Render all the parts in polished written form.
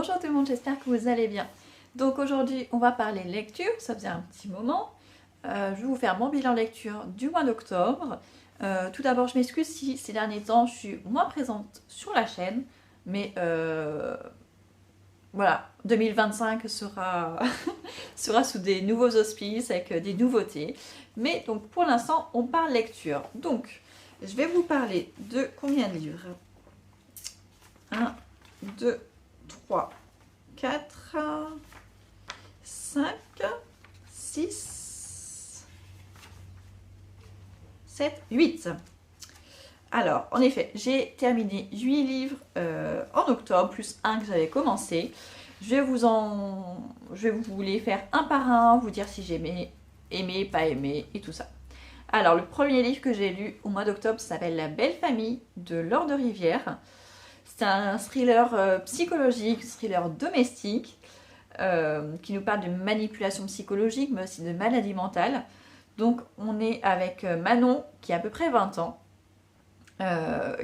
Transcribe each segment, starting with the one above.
Bonjour tout le monde, j'espère que vous allez bien. Donc aujourd'hui, on va parler lecture, ça faisait un petit moment. Je vais vous faire mon bilan lecture du mois d'octobre. Tout d'abord, je m'excuse si ces derniers temps, je suis moins présente sur la chaîne. Mais voilà, 2025 sera, sera sous des nouveaux auspices, avec des nouveautés. Mais donc pour l'instant, on parle lecture. Donc, je vais vous parler de combien de livres 1, 2, 3, 4, 5, 6, 7, 8. Alors, en effet, j'ai terminé 8 livres en octobre, plus un que j'avais commencé. Je vais vous les faire un par un, vous dire si j'ai aimé, pas aimé et tout ça. Alors, le premier livre que j'ai lu au mois d'octobre s'appelle La Belle Famille de Laure de Rivière. C'est un thriller psychologique, thriller domestique, qui nous parle de manipulation psychologique, mais aussi de maladie mentale. Donc on est avec Manon, qui a à peu près 20 ans,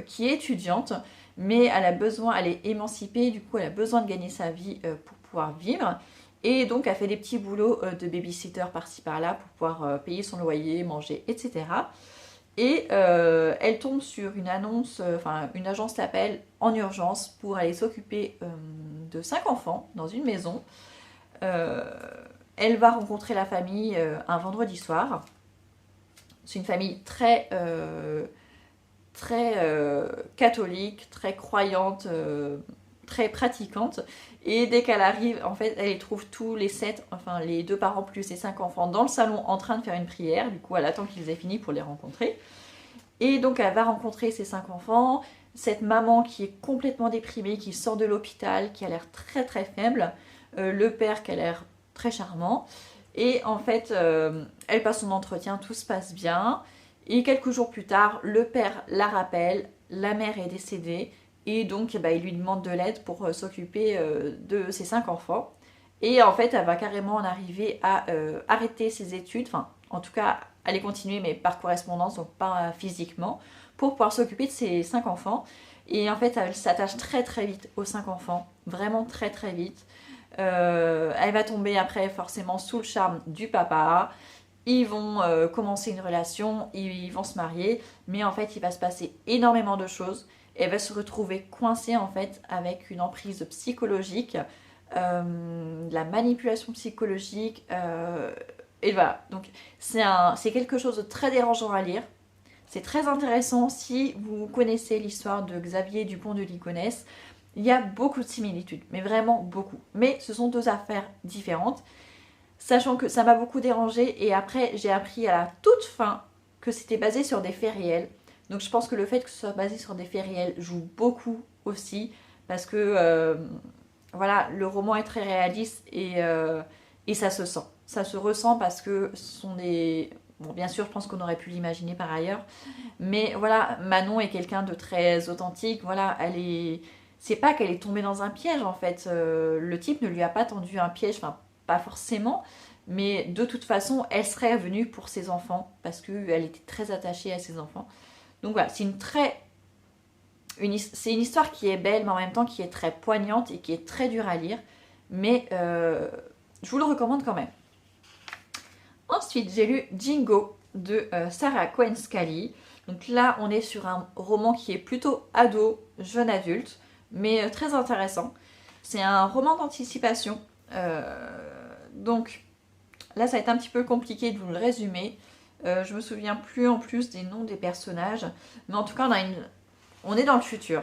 qui est étudiante, mais elle est émancipée, du coup elle a besoin de gagner sa vie pour pouvoir vivre. Et donc elle fait des petits boulots de babysitter par-ci par-là pour pouvoir payer son loyer, manger, etc. Et elle tombe sur une annonce, une agence l'appelle en urgence pour aller s'occuper de 5 enfants dans une maison. Elle va rencontrer la famille un vendredi soir. C'est une famille très catholique, très croyante, très pratiquante. Et dès qu'elle arrive, en fait, elle les trouve tous les 7, enfin les 2 parents plus les 5 enfants dans le salon en train de faire une prière. Du coup, elle attend qu'ils aient fini pour les rencontrer. Et donc, elle va rencontrer ces 5 enfants. Cette maman qui est complètement déprimée, qui sort de l'hôpital, qui a l'air très très faible. Le père qui a l'air très charmant. Et en fait, elle passe son entretien, tout se passe bien. Et quelques jours plus tard, le père la rappelle, la mère est décédée. Et donc, il lui demande de l'aide pour s'occuper de ses 5 enfants. Et en fait, elle va carrément en arriver à arrêter ses études, enfin, en tout cas, aller continuer, mais par correspondance, donc pas physiquement, pour pouvoir s'occuper de ses 5 enfants. Et en fait, elle s'attache très très vite aux 5 enfants, vraiment très très vite. Elle va tomber après forcément sous le charme du papa. Ils vont commencer une relation, ils vont se marier, mais en fait, il va se passer énormément de choses. Et elle va se retrouver coincée en fait avec une emprise psychologique, de la manipulation psychologique. Et voilà, donc c'est quelque chose de très dérangeant à lire. C'est très intéressant si vous connaissez l'histoire de Xavier Dupont de Ligonnès. Il y a beaucoup de similitudes, mais vraiment beaucoup. Mais ce sont 2 affaires différentes. Sachant que ça m'a beaucoup dérangée et après j'ai appris à la toute fin que c'était basé sur des faits réels. Donc je pense que le fait que ce soit basé sur des faits réels joue beaucoup aussi parce que voilà, le roman est très réaliste et ça se sent. Ça se ressent parce que ce sont des... Bon, bien sûr, je pense qu'on aurait pu l'imaginer par ailleurs. Mais voilà, Manon est quelqu'un de très authentique. Voilà, elle est... C'est pas qu'elle est tombée dans un piège en fait. Le type ne lui a pas tendu un piège, enfin pas forcément. Mais de toute façon, elle serait venue pour ses enfants parce qu'elle était très attachée à ses enfants. Donc voilà, c'est c'est une histoire qui est belle, mais en même temps qui est très poignante et qui est très dure à lire. Mais je vous le recommande quand même. Ensuite, j'ai lu Jingo de Sarah Cohen Scully. Donc là, on est sur un roman qui est plutôt ado, jeune adulte, mais très intéressant. C'est un roman d'anticipation. Donc là, ça va être un petit peu compliqué de vous le résumer. Je me souviens plus en plus des noms des personnages. Mais en tout cas, on est dans le futur.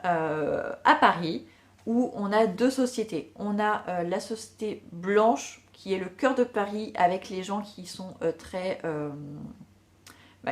À Paris, où on a 2 sociétés. On a la société blanche, qui est le cœur de Paris, avec les gens qui sont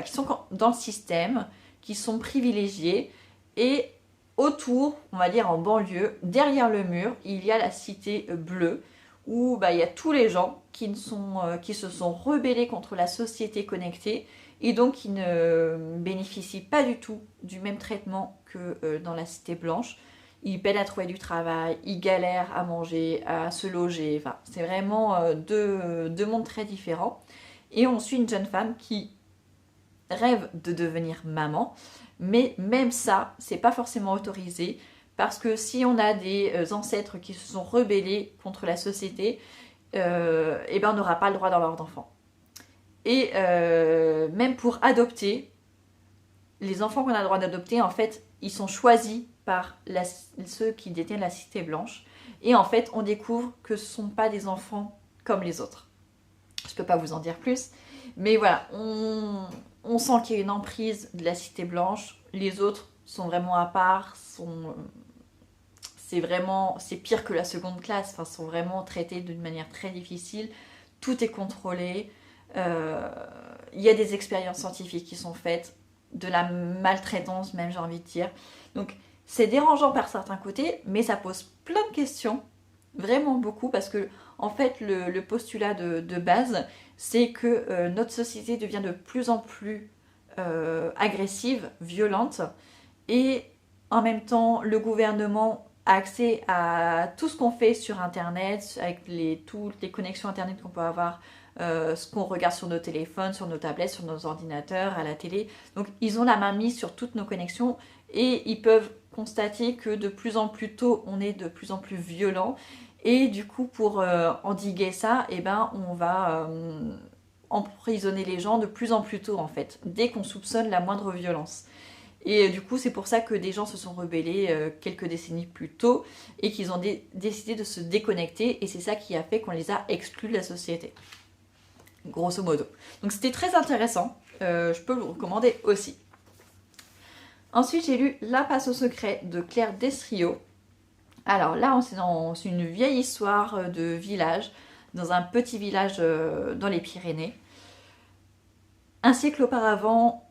qui sont dans le système, qui sont privilégiés. Et autour, on va dire en banlieue, derrière le mur, il y a la cité bleue, où il y a tous les gens qui se sont rebellés contre la société connectée et donc qui ne bénéficient pas du tout du même traitement que dans la cité blanche. Ils peinent à trouver du travail, ils galèrent à manger, à se loger. Enfin, c'est vraiment deux mondes très différents. Et on suit une jeune femme qui rêve de devenir maman, mais même ça, c'est pas forcément autorisé parce que si on a des ancêtres qui se sont rebellés contre la société, eh ben on n'aura pas le droit d'avoir d'enfants. Et même pour adopter, les enfants qu'on a le droit d'adopter, en fait, ils sont choisis par ceux qui détiennent la cité blanche. Et en fait, on découvre que ce ne sont pas des enfants comme les autres. Je ne peux pas vous en dire plus. Mais voilà, on sent qu'il y a une emprise de la cité blanche. Les autres sont vraiment à part. C'est pire que la seconde classe. Enfin, sont vraiment traités d'une manière très difficile. Tout est contrôlé. Il y a des expériences scientifiques qui sont faites. De la maltraitance même, j'ai envie de dire. Donc c'est dérangeant par certains côtés, mais ça pose plein de questions, vraiment beaucoup, parce que en fait le postulat de base, c'est que notre société devient de plus en plus agressive, violente, et en même temps le gouvernement a accès à tout ce qu'on fait sur internet, avec toutes les connexions internet qu'on peut avoir, ce qu'on regarde sur nos téléphones, sur nos tablettes, sur nos ordinateurs, à la télé. Donc ils ont la main mise sur toutes nos connexions et ils peuvent constater que de plus en plus tôt, on est de plus en plus violent. Et du coup, pour endiguer ça, eh ben, on va emprisonner les gens de plus en plus tôt, en fait, dès qu'on soupçonne la moindre violence. Et du coup, c'est pour ça que des gens se sont rebellés quelques décennies plus tôt et qu'ils ont décidé de se déconnecter. Et c'est ça qui a fait qu'on les a exclus de la société. Grosso modo. Donc c'était très intéressant. Je peux vous recommander aussi. Ensuite, j'ai lu La passe au secret de Claire Desriot. Alors là, c'est une vieille histoire de village, dans un petit village dans les Pyrénées. Un siècle auparavant,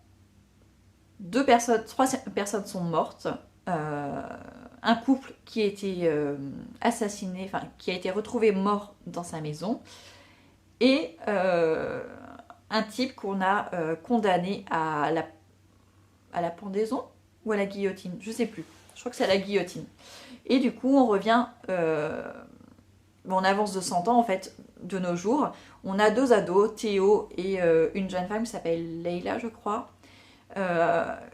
trois personnes sont mortes. Un couple qui a été assassiné, enfin qui a été retrouvé mort dans sa maison. Et un type qu'on a condamné à la pendaison ou à la guillotine, je sais plus. Je crois que c'est à la guillotine. Et du coup, on revient, on avance de 100 ans en fait, de nos jours. On a deux ados, Théo et une jeune femme qui s'appelle Leila, je crois.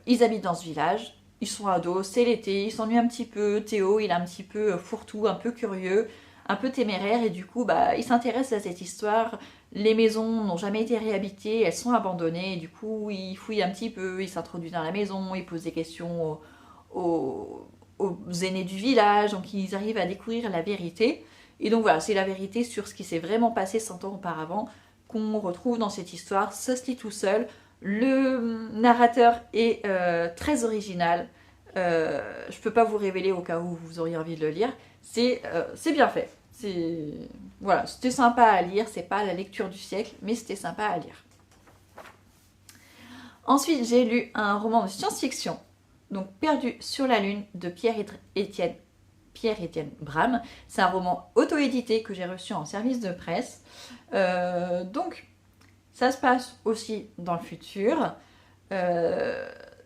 Ils habitent dans ce village. Ils sont ados, c'est l'été, ils s'ennuient un petit peu. Théo, il est un petit peu fourre-tout, un peu curieux, un peu téméraire, et du coup, il s'intéresse à cette histoire. Les maisons n'ont jamais été réhabitées, elles sont abandonnées, et du coup, il fouille un petit peu, il s'introduit dans la maison, il pose des questions aux aînés du village, donc ils arrivent à découvrir la vérité. Et donc voilà, c'est la vérité sur ce qui s'est vraiment passé 100 ans auparavant qu'on retrouve dans cette histoire. Ça se lit tout seul. Le narrateur est très original. Je peux pas vous révéler au cas où vous auriez envie de le lire. C'est bien fait. Voilà, c'était sympa à lire. C'est pas la lecture du siècle, mais c'était sympa à lire. Ensuite, j'ai lu un roman de science-fiction, donc Perdu sur la Lune, de Pierre-Étienne Bram. C'est un roman auto-édité que j'ai reçu en service de presse. Donc, ça se passe aussi dans le futur.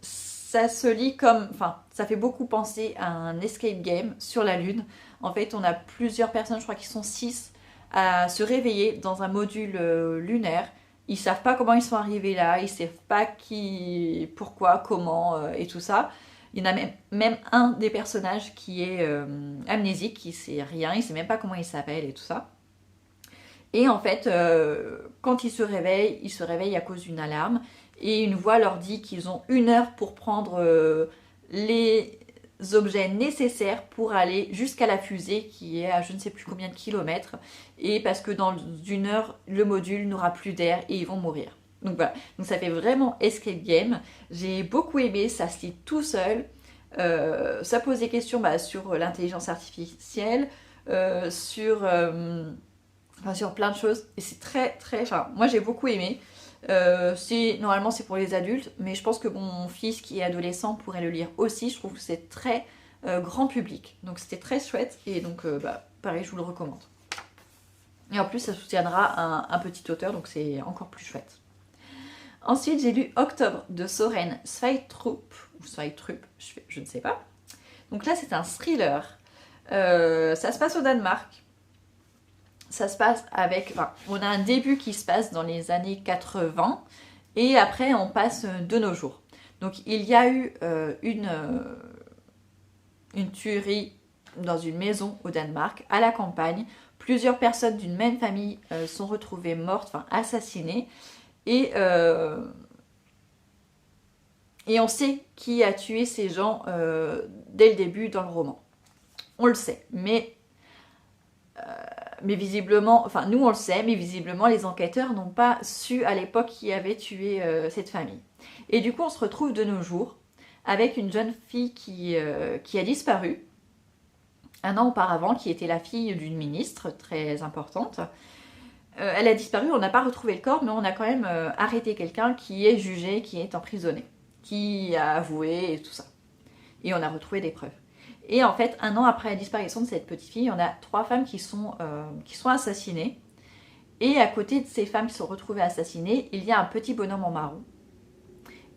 Ça se lit comme... Enfin, ça fait beaucoup penser à un escape game sur la Lune. En fait, on a plusieurs personnes, je crois qu'ils sont 6, à se réveiller dans un module lunaire. Ils savent pas comment ils sont arrivés là, ils savent pas qui, pourquoi, comment et tout ça. Il y en a même un des personnages qui est amnésique, qui sait rien, il sait même pas comment il s'appelle et tout ça. Et en fait, quand ils se réveillent à cause d'une alarme. Et une voix leur dit qu'ils ont 1 heure pour prendre les objets nécessaires pour aller jusqu'à la fusée qui est à je ne sais plus combien de kilomètres. Et parce que dans 1 heure, le module n'aura plus d'air et ils vont mourir. Donc voilà, donc ça fait vraiment escape game. J'ai beaucoup aimé, ça se lit tout seul. Ça pose des questions sur l'intelligence artificielle, sur plein de choses. Et c'est très, enfin, moi j'ai beaucoup aimé. Normalement c'est pour les adultes, mais je pense que mon fils qui est adolescent pourrait le lire aussi. Je trouve que c'est très grand public. Donc c'était très chouette. Et donc pareil, je vous le recommande. Et en plus ça soutiendra un petit auteur, donc c'est encore plus chouette. Ensuite, j'ai lu Octobre de Soren Sveistrup, ou Sveistrup, je ne sais pas. Donc là, c'est un thriller. Ça se passe au Danemark. Ça se passe on a un début qui se passe dans les années 80, et après, on passe de nos jours. Donc, il y a eu une tuerie dans une maison au Danemark, à la campagne. Plusieurs personnes d'une même famille sont retrouvées mortes, enfin assassinées. Et on sait qui a tué ces gens dès le début dans le roman. On le sait, mais visiblement, enfin nous on le sait, mais visiblement les enquêteurs n'ont pas su à l'époque qui avait tué cette famille. Et du coup on se retrouve de nos jours avec une jeune fille qui a disparu un an auparavant, qui était la fille d'une ministre très importante. Elle a disparu, on n'a pas retrouvé le corps, mais on a quand même arrêté quelqu'un qui est jugé, qui est emprisonné, qui a avoué et tout ça. Et on a retrouvé des preuves. Et en fait, un an après la disparition de cette petite fille, on a 3 femmes qui sont assassinées. Et à côté de ces femmes qui sont retrouvées assassinées, il y a un petit bonhomme en marron.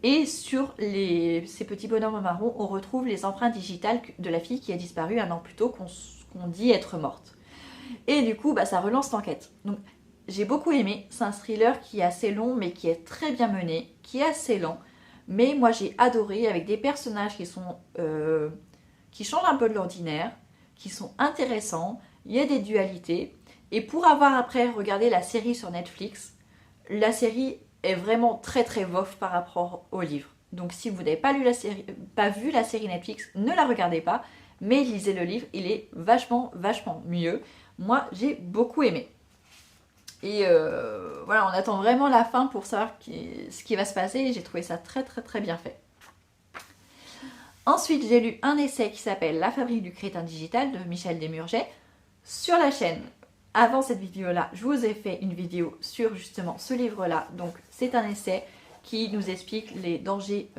Et sur ces petits bonhommes en marron, on retrouve les empreintes digitales de la fille qui a disparu un an plus tôt, qu'on dit être morte. Et du coup, ça relance l'enquête. Donc, j'ai beaucoup aimé. C'est un thriller qui est assez long, mais qui est très bien mené, qui est assez lent. Mais moi, j'ai adoré, avec des personnages qui changent un peu de l'ordinaire, qui sont intéressants. Il y a des dualités. Et pour avoir après regardé la série sur Netflix, la série est vraiment très très vof par rapport au livre. Donc si vous n'avez pas vu la série Netflix, ne la regardez pas, mais lisez le livre, il est vachement mieux. Moi j'ai beaucoup aimé. Et voilà, on attend vraiment la fin pour savoir ce qui va se passer, et j'ai trouvé ça très très très bien fait. Ensuite j'ai lu un essai qui s'appelle La fabrique du crétin digital de Michel Desmurget sur la chaîne. Avant cette vidéo-là, je vous ai fait une vidéo sur justement ce livre-là. Donc c'est un essai qui nous explique les dangers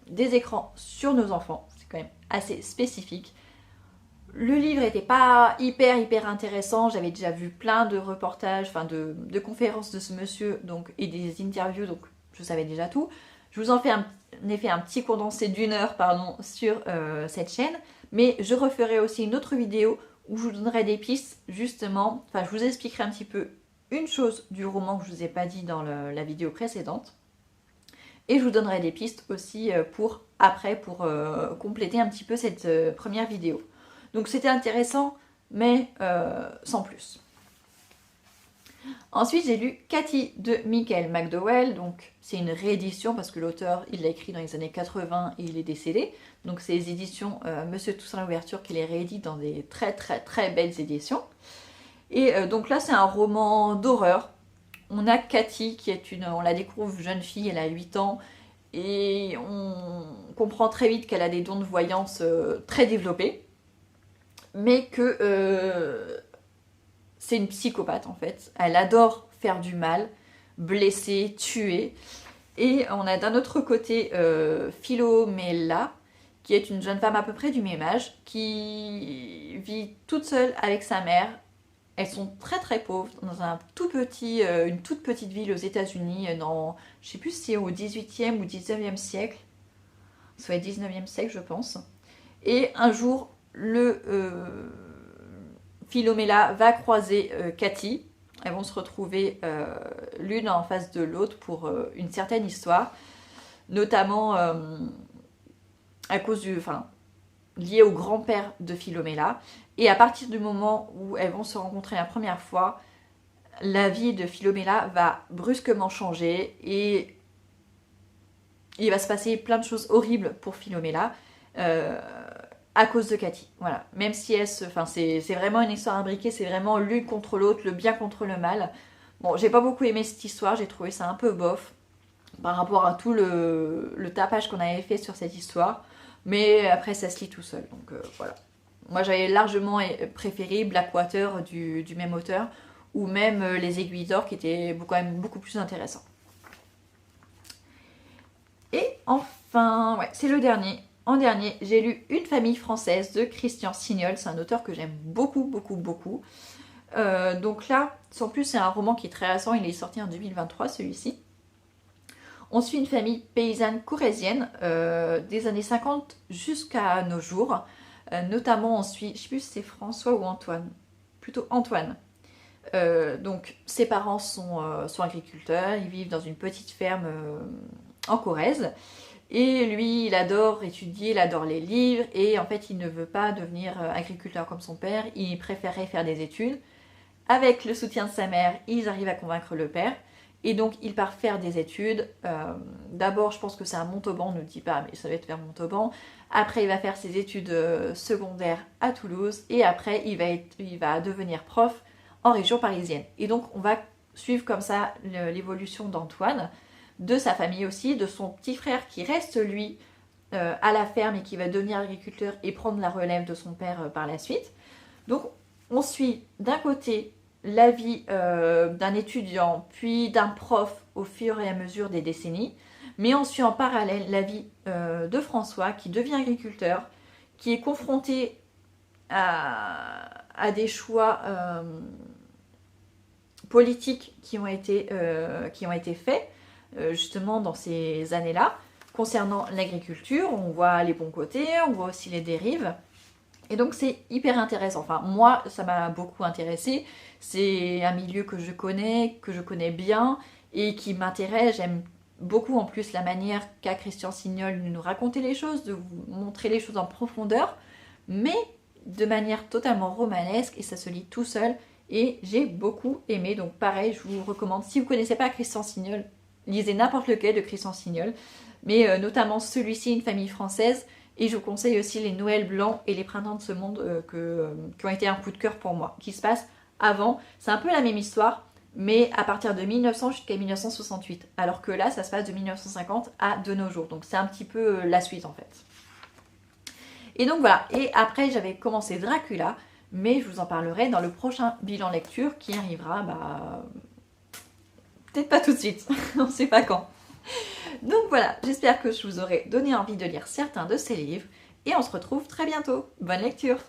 des écrans sur nos enfants. C'est quand même assez spécifique. Le livre n'était pas hyper intéressant. J'avais déjà vu plein de reportages, enfin de conférences de ce monsieur et des interviews, donc je savais déjà tout. Je vous en ai fait un petit condensé d'1 heure sur cette chaîne. Mais je referai aussi une autre vidéo où je vous donnerai des pistes, justement, enfin je vous expliquerai un petit peu une chose du roman que je ne vous ai pas dit dans la vidéo précédente. Et je vous donnerai des pistes aussi pour compléter un petit peu cette première vidéo. Donc c'était intéressant, mais sans plus. Ensuite, j'ai lu Cathy de Michael McDowell. Donc c'est une réédition parce que l'auteur, il l'a écrit dans les années 80 et il est décédé. Donc c'est les éditions Monsieur Toussaint Louverture qui les réédite dans des très très très belles éditions. Et donc là, c'est un roman d'horreur. On a Cathy on la découvre jeune fille, elle a 8 ans. Et on comprend très vite qu'elle a des dons de voyance très développés. Mais que c'est une psychopathe en fait. Elle adore faire du mal, blesser, tuer. Et on a d'un autre côté Philomela, qui est une jeune femme à peu près du même âge, qui vit toute seule avec sa mère. Elles sont très très pauvres, dans une toute petite ville aux États-Unis, je sais plus si c'est au 18e ou 19e siècle, soit 19e siècle je pense. Et un jour, Philomela va croiser Cathy. Elles vont se retrouver l'une en face de l'autre pour une certaine histoire, notamment à cause lié au grand-père de Philomela. Et à partir du moment où elles vont se rencontrer la première fois, la vie de Philomela va brusquement changer et il va se passer plein de choses horribles pour Philomela à cause de Cathy. Voilà. Même si c'est vraiment une histoire imbriquée, c'est vraiment l'une contre l'autre, le bien contre le mal. Bon, j'ai pas beaucoup aimé cette histoire, j'ai trouvé ça un peu bof par rapport à tout le tapage qu'on avait fait sur cette histoire. Mais après, ça se lit tout seul. Donc voilà. Moi, j'avais largement préféré Blackwater du même auteur, ou même Les Aiguilles d'Or, qui étaient quand même beaucoup plus intéressants. Et enfin, ouais, c'est le dernier. En dernier, j'ai lu Une famille française de Christian Signol. C'est un auteur que j'aime beaucoup. Donc là, en plus, c'est un roman qui est très récent. Il est sorti en 2023, celui-ci. On suit une famille paysanne corrézienne des années 50 jusqu'à nos jours. Notamment, on suit, je ne sais plus si c'est François ou Antoine. Plutôt Antoine. Donc, ses parents sont agriculteurs. Ils vivent dans une petite ferme en Corrèze. Et lui, il adore étudier, il adore les livres, et en fait, il ne veut pas devenir agriculteur comme son père, il préférait faire des études. Avec le soutien de sa mère, ils arrivent à convaincre le père, et donc il part faire des études. D'abord, je pense que c'est à Montauban, on ne dit pas, mais ça va être vers Montauban. Après, il va faire ses études secondaires à Toulouse, et après, il va devenir prof en région parisienne. Et donc, on va suivre comme ça l'évolution d'Antoine, de sa famille aussi, de son petit frère qui reste lui à la ferme et qui va devenir agriculteur et prendre la relève de son père par la suite. Donc on suit d'un côté la vie d'un étudiant puis d'un prof au fur et à mesure des décennies, mais on suit en parallèle la vie de François qui devient agriculteur, qui est confronté à des choix politiques qui ont été faits justement dans ces années-là. Concernant l'agriculture, on voit les bons côtés, on voit aussi les dérives. Et donc c'est hyper intéressant. Enfin, moi, ça m'a beaucoup intéressée. C'est un milieu que je connais bien et qui m'intéresse. J'aime beaucoup en plus la manière qu'a Christian Signol de nous raconter les choses, de vous montrer les choses en profondeur, mais de manière totalement romanesque, et ça se lit tout seul. Et j'ai beaucoup aimé. Donc pareil, je vous recommande, si vous ne connaissez pas Christian Signol, lisez n'importe lequel de Christian Signol, mais notamment celui-ci, Une famille française, et je vous conseille aussi Les Noëls blancs et Les printemps de ce monde qui ont été un coup de cœur pour moi, qui se passent avant. C'est un peu la même histoire, mais à partir de 1900 jusqu'à 1968, alors que là, ça se passe de 1950 à de nos jours, donc c'est un petit peu la suite en fait. Et donc voilà, et après j'avais commencé Dracula, mais je vous en parlerai dans le prochain bilan lecture qui arrivera, peut-être pas tout de suite, on ne sait pas quand. Donc voilà, j'espère que je vous aurai donné envie de lire certains de ces livres et on se retrouve très bientôt. Bonne lecture!